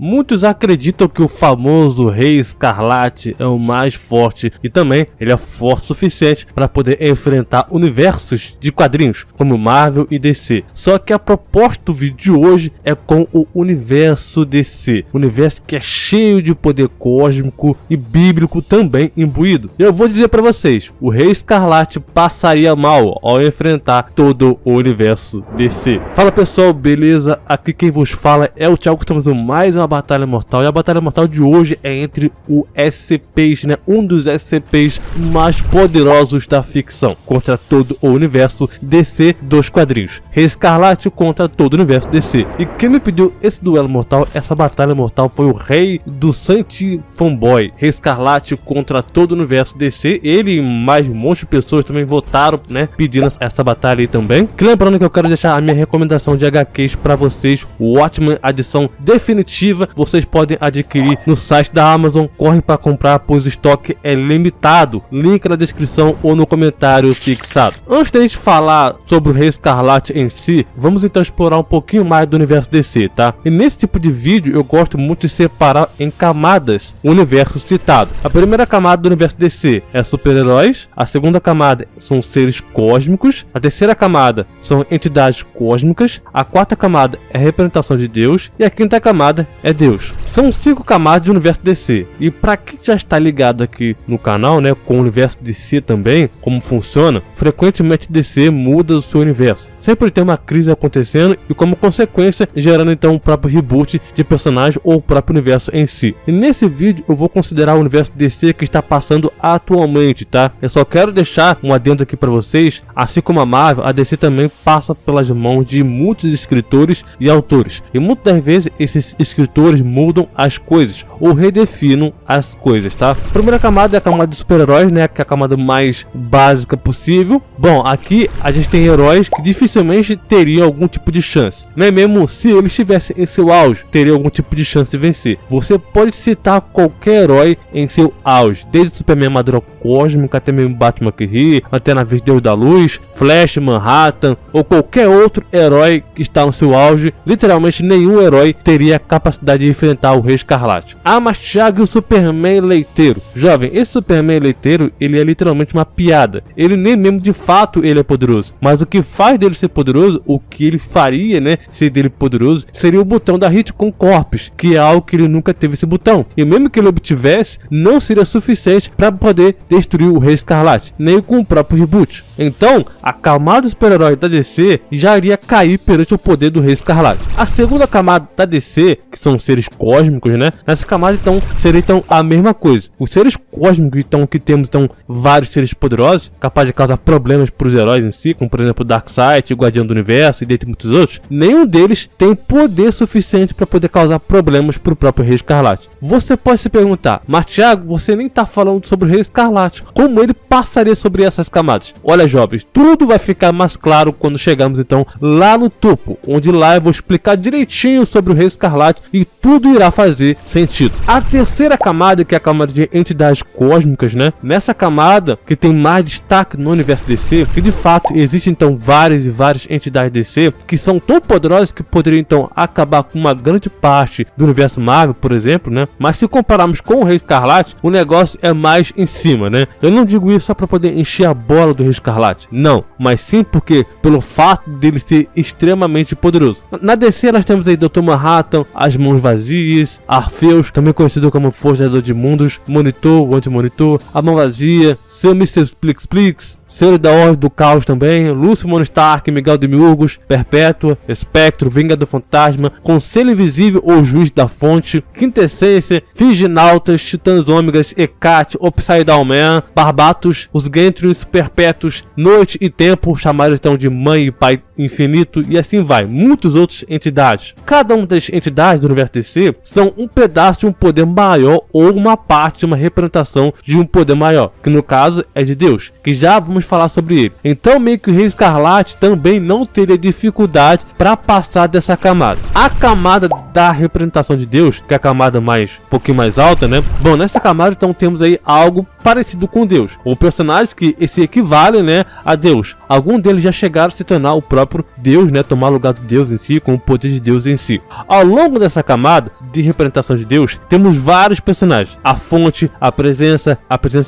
Muitos acreditam que o famoso Rei Escarlate é o mais forte e também ele é forte o suficiente para poder enfrentar universos de quadrinhos como Marvel e DC. Só que a proposta do vídeo de hoje é com o universo DC, universo que é cheio de poder cósmico e bíblico também imbuído. Eu vou dizer para vocês, o Rei Escarlate passaria mal ao enfrentar todo o universo DC. Fala pessoal, beleza? Aqui quem vos fala é o Thiago, estamos em mais uma Batalha Mortal, e a Batalha Mortal de hoje é entre o SCPs, né? Um dos SCPs mais poderosos da ficção, contra todo o universo DC dos quadrinhos. Rei Escarlate contra todo o universo DC. E quem me pediu esse duelo mortal, essa batalha mortal, foi o Rei do Santi Fanboy. Rei Escarlate contra todo o universo DC. Ele e mais um monte de pessoas também votaram, né, pedindo essa batalha aí também. Que lembrando que eu quero deixar a minha recomendação de HQs para vocês. O Watchmen, edição definitiva, vocês podem adquirir no site da Amazon. Corre para comprar, pois o estoque é limitado. Link na descrição ou no comentário fixado. Antes de a gente falar sobre o Rei Escarlate em si, vamos então explorar um pouquinho mais do universo DC, tá? E nesse tipo de vídeo eu gosto muito de separar em camadas o universo citado. A primeira camada do universo DC é super-heróis, a segunda camada são seres cósmicos, a terceira camada são entidades cósmicas, a quarta camada é a representação de Deus e a quinta camada é Deus. São 5 camadas de universo DC. E para quem já está ligado aqui no canal, né, com o universo DC também, como funciona, frequentemente DC muda o seu universo. Sempre tem uma crise acontecendo e como consequência gerando então o próprio reboot de personagem ou o próprio universo em si. E nesse vídeo eu vou considerar o universo DC que está passando atualmente, tá? Eu só quero deixar um adendo aqui para vocês, assim como a Marvel, a DC também passa pelas mãos de muitos escritores e autores. E muitas das vezes esses escritores mudam as coisas ou redefinam as coisas, tá? A primeira camada é a camada de super-heróis, né, que é a camada mais básica possível. Bom, aqui a gente tem heróis que dificilmente teriam algum tipo de chance, né? Mesmo se eles estivessem em seu auge, teria algum tipo de chance de vencer. Você pode citar qualquer herói em seu auge, desde Superman Armadura Cósmica até mesmo Batman que ri, até na vez Deus da Luz, Flash, Manhattan ou qualquer outro herói que está no seu auge. Literalmente nenhum herói teria a capacidade de enfrentar o Rei Escarlate. Ah, mas Thiago e o Superman leiteiro. Jovem, esse Superman leiteiro, ele é literalmente uma piada. Ele nem mesmo de fato ele é poderoso, mas o que faz dele ser poderoso, o que ele faria, né, ser dele poderoso, seria o botão da Hit com Corpus, que é algo que ele nunca teve esse botão. E mesmo que ele obtivesse, não seria suficiente para poder destruir o Rei Escarlate, nem com o próprio reboot. Então, a camada super-herói da DC já iria cair perante o poder do Rei Escarlate. A segunda camada da DC, que são seres cósmicos, né? Nessa camada então seria então a mesma coisa. Os seres cósmicos então que temos então vários seres poderosos, capazes de causar problemas para os heróis em si, como por exemplo Darkseid, Guardião do Universo e dentre muitos outros. Nenhum deles tem poder suficiente para poder causar problemas para o próprio Rei Escarlate. Você pode se perguntar, mas Thiago, você nem está falando sobre o Rei Escarlate, como ele passaria sobre essas camadas? Olha jovens, tudo vai ficar mais claro quando chegarmos então lá no topo, onde lá eu vou explicar direitinho sobre o Rei Escarlate e tudo irá fazer sentido. A terceira camada, que é a camada de entidades cósmicas, né? Nessa camada que tem mais destaque no universo DC, que de fato existem então várias entidades DC que são tão poderosas que poderiam então acabar com uma grande parte do universo Marvel, por exemplo, né? Mas se compararmos com o Rei Escarlate, o negócio é mais em cima, né? Eu não digo isso só para poder encher a bola do Rei Escarlate, não, mas sim porque pelo fato dele ser extremamente poderoso. Na DC nós temos aí Dr. Manhattan, as Mãos Vazias, Arceus, também conhecido como Forjador de Mundos, Monitor, o Anti-Monitor, a Mão Vazia, seu Mr. Plix, Senhor da Ordem do Caos também, Lúcio Monostark, Miguel Demiurgos, Perpétua, Espectro, Vingador Fantasma, Conselho Invisível ou Juiz da Fonte, Quintessência, Figinautas, Titãs Ômegas, Hecate, Upside Down Man, Barbatos, os Gentrians, Perpétuos, Noite e Tempo, chamados então de Mãe e Pai Infinito, e assim vai, muitas outras entidades. Cada uma das entidades do universo DC são um pedaço de um poder maior ou uma parte de uma representação de um poder maior, que no caso é de Deus. que já vamos falar sobre ele. Então meio que o Rei Escarlate também não teria dificuldade para passar dessa camada. A camada da representação de Deus, que é a camada um pouquinho mais alta, né? Bom, nessa camada então temos aí algo parecido com Deus, ou personagens que se equivalem, né, a Deus. Alguns deles já chegaram a se tornar o próprio Deus, né, tomar o lugar do Deus em si, com o poder de Deus em si. Ao longo dessa camada de representação de Deus, temos vários personagens: a fonte, a presença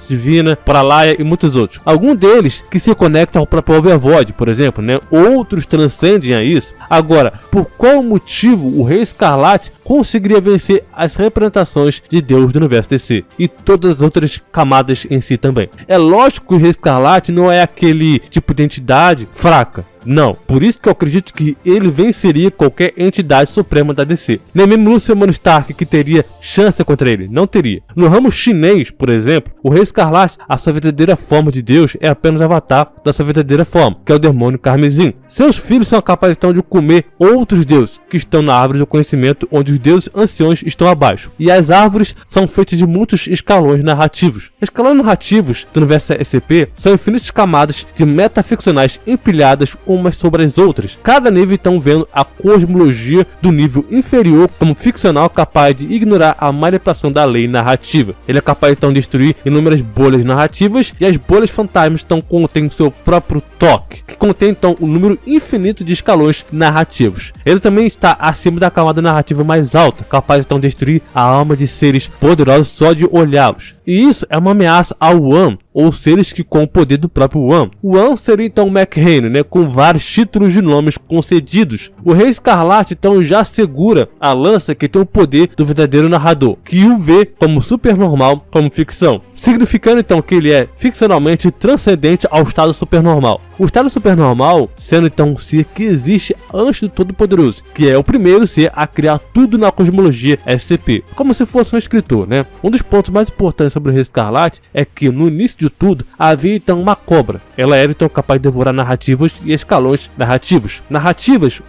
divina, Pralaya e muitos outros. Alguns deles que se conectam ao próprio Overvoid, por exemplo, né? Outros transcendem a isso. Agora, por qual motivo o Rei Escarlate conseguiria vencer as representações de Deus do universo DC e todas as outras camadas em si também? É lógico que o Rei Escarlate não é aquele tipo de entidade fraca. Não, por isso que eu acredito que ele venceria qualquer entidade suprema da DC. Nem mesmo Luciano Stark, que teria chance contra ele, não teria. No ramo chinês, por exemplo, o Rei Escarlate, a sua verdadeira forma de Deus é apenas o avatar da sua verdadeira forma, que é o demônio carmesim. Seus filhos são capazes então de comer outros deuses que estão na árvore do conhecimento, onde os deuses anciões estão abaixo. E as árvores são feitas de muitos escalões narrativos. Escalões narrativos do universo SCP são infinitas camadas de metaficcionais empilhadas umas sobre as outras. Cada nível então vendo a cosmologia do nível inferior como ficcional, capaz de ignorar a manipulação da lei narrativa. Ele é capaz então de destruir inúmeras bolhas narrativas, e as bolhas fantasmas então contêm seu próprio toque, que contém então um número infinito de escalões narrativos. Ele também está acima da camada narrativa mais alta, capaz então de destruir a alma de seres poderosos só de olhá-los. E isso é uma ameaça ao One, ou seres que com o poder do próprio One. O One seria então o McHane, né, com vários títulos de nomes concedidos. O Rei Escarlate então já segura a lança que tem o poder do verdadeiro narrador, que o vê como supernormal, como ficção, significando então que ele é ficcionalmente transcendente ao estado supernormal. O estado supernormal sendo então um ser que existe antes do Todo-Poderoso, que é o primeiro ser a criar tudo na cosmologia SCP, como se fosse um escritor, né? Um dos pontos mais importantes sobre o Rei Escarlate é que no início de tudo havia então uma cobra. Ela era então capaz de devorar narrativas e escalões narrativos.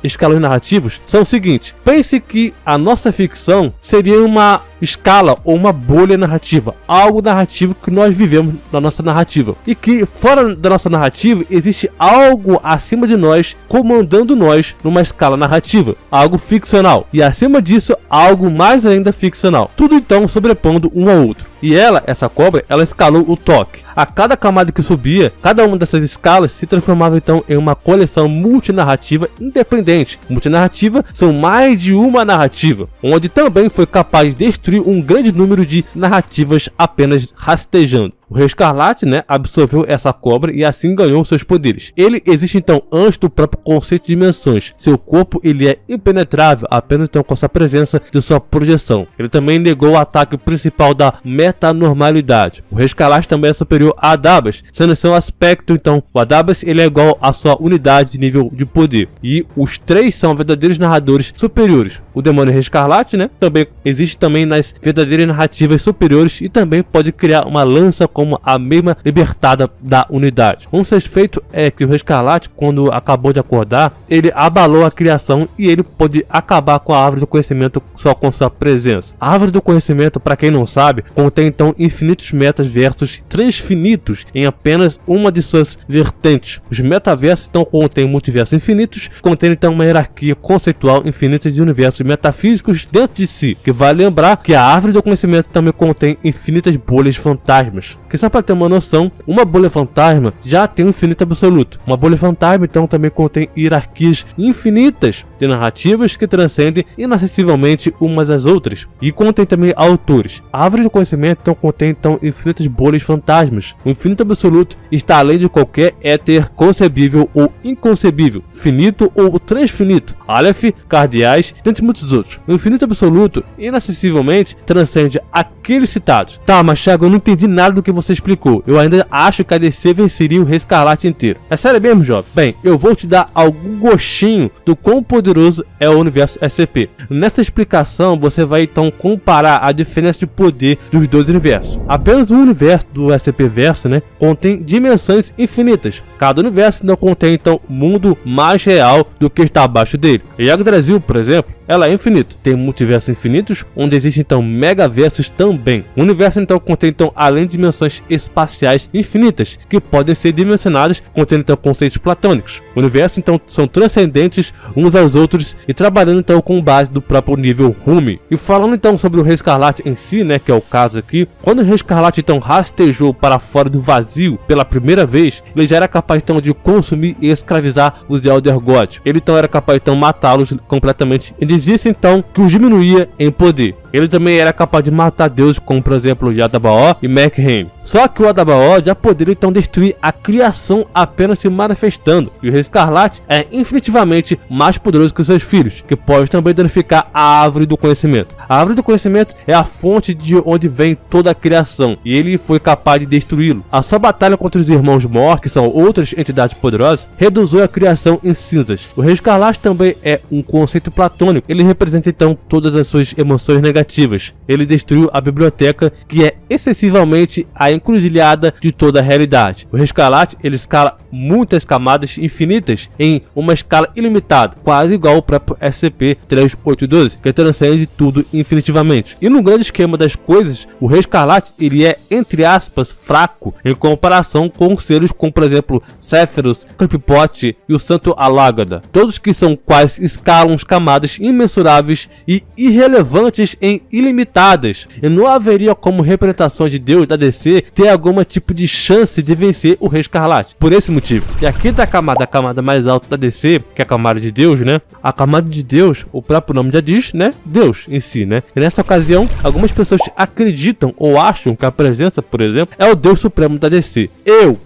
Escalões narrativos são o seguinte: pense que a nossa ficção seria uma escala ou uma bolha narrativa, algo narrativo que nós vivemos na nossa narrativa, e que fora da nossa narrativa existe algo acima de nós comandando nós numa escala narrativa, algo ficcional, e acima disso algo mais ainda ficcional, tudo então sobrepondo um ao outro. E essa cobra, ela escalou o toque. A cada camada que subia, cada uma dessas escalas se transformava então em uma coleção multinarrativa independente. Multinarrativa são mais de uma narrativa, onde também foi capaz de destruir um grande número de narrativas apenas rastejando. O Rei Escarlate, né, absorveu essa cobra e assim ganhou seus poderes. Ele existe então antes do próprio conceito de dimensões. Seu corpo ele é impenetrável apenas então com sua presença de sua projeção. Ele também negou o ataque principal da metanormalidade. O Rei Escarlate também é superior a Adabas, sendo seu aspecto então. O Adabas ele é igual à sua unidade de nível de poder. E os três são verdadeiros narradores superiores. O demônio Rei Escarlate, né, também existe também nas verdadeiras narrativas superiores e também pode criar uma lança como a mesma libertada da unidade. Um ser feito é que o Rei Escarlate, quando acabou de acordar, ele abalou a criação e ele pode acabar com a árvore do conhecimento só com sua presença. A árvore do conhecimento, para quem não sabe, contém então infinitos metaversos transfinitos em apenas uma de suas vertentes. Os metaversos então contêm multiversos infinitos, contém então uma hierarquia conceitual infinita de universos metafísicos dentro de si, que vale lembrar que a árvore do conhecimento também contém infinitas bolhas fantasmas. Que só para ter uma noção, uma bolha fantasma já tem um infinito absoluto. Uma bolha fantasma então também contém hierarquias infinitas de narrativas que transcendem inacessivelmente umas às outras. E contém também autores. A árvore do conhecimento então contém então infinitas bolhas fantasmas. O infinito absoluto está além de qualquer éter concebível ou inconcebível, finito ou transfinito, Aleph, cardeais, dentre muitos outros. O infinito absoluto inacessivelmente transcende aqueles citados. Tá, mas Thiago, eu não entendi nada do que você explicou. Eu ainda acho que a DC venceria o Rei Escarlate inteiro. É sério mesmo, jovem? Bem, eu vou te dar algum gostinho do quão poderoso é o universo SCP. Nessa explicação, você vai então comparar a diferença de poder dos dois universos. Apenas o universo do SCP Verso, né, contém dimensões infinitas. Cada universo não contém então um mundo mais real do que está abaixo dele. Yggdrasil, por exemplo, ela é infinita. Tem multiversos infinitos, onde existem então megaversos também. O universo então contém então além de dimensões espaciais infinitas, que podem ser dimensionadas, contendo então conceitos platônicos. O universo então são transcendentes uns aos outros e trabalhando então com base do próprio nível Rumi. E falando então sobre o Rei Escarlate em si, né, que é o caso aqui, quando o Rei Escarlate então rastejou para fora do vazio pela primeira vez, ele já era capaz então de consumir e escravizar os Elder Gods. Ele então era capaz então matá-los completamente e dizia-se então que os diminuía em poder. Ele também era capaz de matar deuses como por exemplo Yada-Baoth e Mekh-Heim. Só que o Yada-Baoth já poderia então destruir a criação apenas se manifestando, e o Rei Escarlate é infinitivamente mais poderoso que os seus filhos, que pode também danificar a Árvore do Conhecimento. A Árvore do Conhecimento é a fonte de onde vem toda a criação, e ele foi capaz de destruí-lo. A sua batalha contra os irmãos Morr, que são outras entidades poderosas, reduziu a criação em cinzas. O Rei Escarlate também é um conceito platônico, ele representa então todas as suas emoções negativas. Ele destruiu a biblioteca, que é excessivamente a encruzilhada de toda a realidade. O Rei Escarlate, ele escala muitas camadas infinitas em uma escala ilimitada, quase igual ao próprio SCP-3812, que transcende tudo infinitivamente. E no grande esquema das coisas, o Rei Escarlate, ele é, entre aspas, fraco em comparação com seres como, por exemplo, Sephiroth, Kripot e o Santo Alágada, todos que são quase escalam camadas imensuráveis e irrelevantes em ilimitadas, e não haveria como representação de Deus da DC ter algum tipo de chance de vencer o Rei Escarlate, por esse motivo. E aqui da camada mais alta da DC, que é a camada de Deus, né? A camada de Deus, o próprio nome já diz, né? Deus em si, né? E nessa ocasião, algumas pessoas acreditam ou acham que a presença, por exemplo, é o Deus Supremo da DC.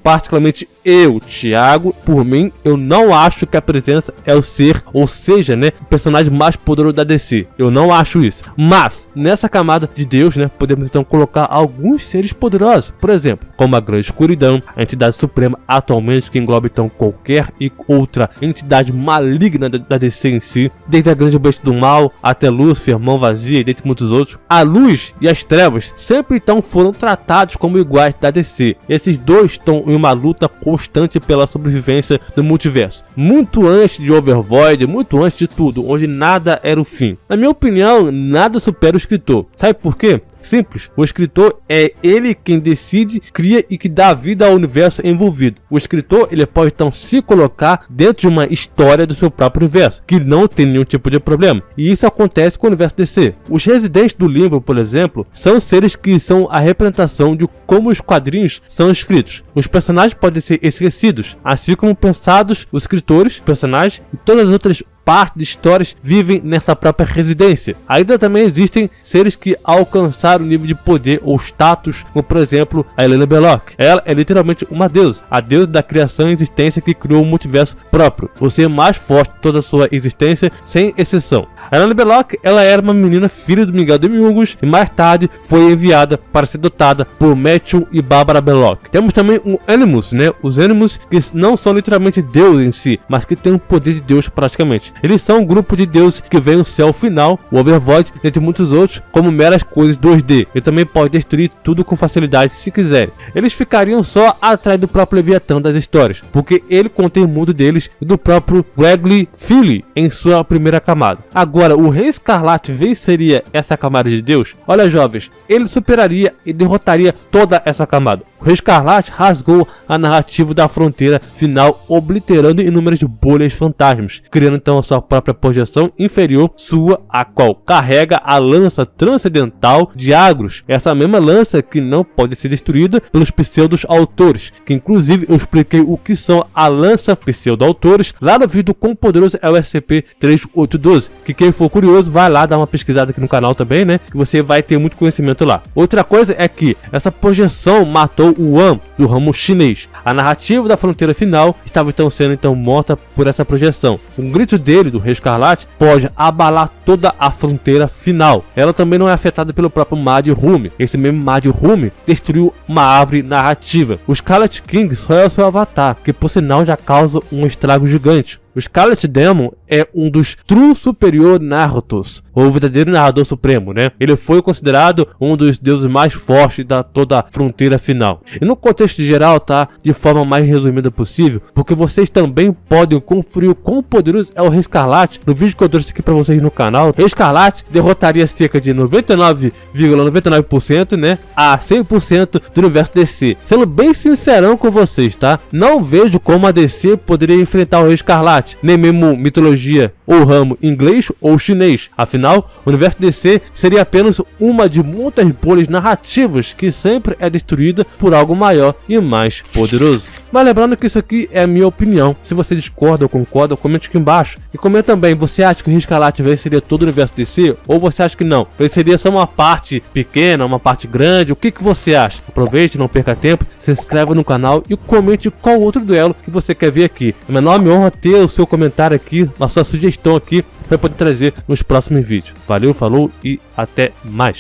Particularmente eu, Thiago, por mim, eu não acho que a presença é o ser, ou seja, né, o personagem mais poderoso da DC. Eu não acho isso. Mas, nessa camada de Deus, né, podemos então colocar alguns seres poderosos. Por exemplo, como a Grande Escuridão, a entidade suprema atualmente que engloba então qualquer e outra entidade maligna da DC em si, desde a Grande Besta do Mal até Lúcifer, Mão Vazia e dentre muitos outros. A luz e as trevas sempre então foram tratados como iguais da DC. Esses dois estão em uma luta constante pela sobrevivência do multiverso, muito antes de Overvoid, muito antes de tudo, onde nada era o fim. Na minha opinião, nada supera o escritor. Sabe por quê? Simples, o escritor é ele quem decide, cria e que dá vida ao universo envolvido. O escritor, ele pode então se colocar dentro de uma história do seu próprio universo, que não tem nenhum tipo de problema. E isso acontece com o universo DC. Os residentes do Limbo, por exemplo, são seres que são a representação de como os quadrinhos são escritos. Os personagens podem ser esquecidos, assim como pensados os escritores, personagens e todas as outras parte de histórias vivem nessa própria residência. Ainda também existem seres que alcançaram o nível de poder ou status, como por exemplo a Helena Belloc. Ela é literalmente uma deusa, a deusa da criação e existência que criou um multiverso próprio, o ser mais forte de toda a sua existência, sem exceção. A Helena Belloc, ela era uma menina filha do Miguel Demiurgos e mais tarde foi enviada para ser dotada por Matthew e Barbara Belloc. Temos também o Animus, né? Os Animus que não são literalmente deuses em si, mas que têm o poder de Deus praticamente. Eles são um grupo de deuses que vem o céu final, o Overvoid, entre muitos outros, como meras coisas 2D. E também pode destruir tudo com facilidade se quiserem. Eles ficariam só atrás do próprio Leviatã das histórias, porque ele contém o mundo deles e do próprio Wrigley Field em sua primeira camada. Agora, o Rei Escarlate venceria essa camada de Deus? Olha, jovens, ele superaria e derrotaria toda essa camada. O Rei Escarlate rasgou a narrativa da fronteira final, obliterando inúmeras bolhas fantasmas, criando então a sua própria projeção inferior, sua, a qual carrega a lança transcendental de Agros, essa mesma lança que não pode ser destruída pelos pseudo-autores, que inclusive eu expliquei o que são a lança pseudo-autores lá no vídeo quão poderoso é o SCP-3812, que quem for curioso vai lá dar uma pesquisada aqui no canal também, né, que você vai ter muito conhecimento lá. Outra coisa é que essa projeção matou o Wan do ramo chinês. A narrativa da fronteira final estava então sendo morta por essa projeção. Um grito dele, do Rei Escarlate, pode abalar toda a fronteira final. Ela também não é afetada pelo próprio Mad Rumi. Esse mesmo Mad Rumi destruiu uma árvore narrativa. O Scarlet King só é o seu avatar, que por sinal já causa um estrago gigante. O Scarlet Demon é um dos True Superior Narutos, o verdadeiro narrador supremo, né? Ele foi considerado um dos deuses mais fortes da toda a fronteira final. E no contexto geral, tá? De forma mais resumida possível, porque vocês também podem conferir o quão poderoso é o Rei Escarlate no vídeo que eu trouxe aqui pra vocês no canal. Rei Escarlate derrotaria cerca de 99,99%, né? A 100% do universo DC. Sendo bem sincerão com vocês, tá? Não vejo como a DC poderia enfrentar o Rei Escarlate, nem mesmo mitologia ou ramo inglês ou chinês. Afinal, o universo DC seria apenas uma de muitas bolhas narrativas que sempre é destruída por algo maior e mais poderoso. Mas lembrando que isso aqui é a minha opinião. Se você discorda ou concorda, comente aqui embaixo. E comenta também, você acha que o Rei Escarlate venceria todo o universo DC? Ou você acha que não? Venceria só uma parte pequena, uma parte grande? O que você acha? Aproveite, não perca tempo, se inscreva no canal e comente qual outro duelo que você quer ver aqui. É uma enorme honra ter o seu comentário aqui, a sua sugestão aqui, para poder trazer nos próximos vídeos. Valeu, falou e até mais!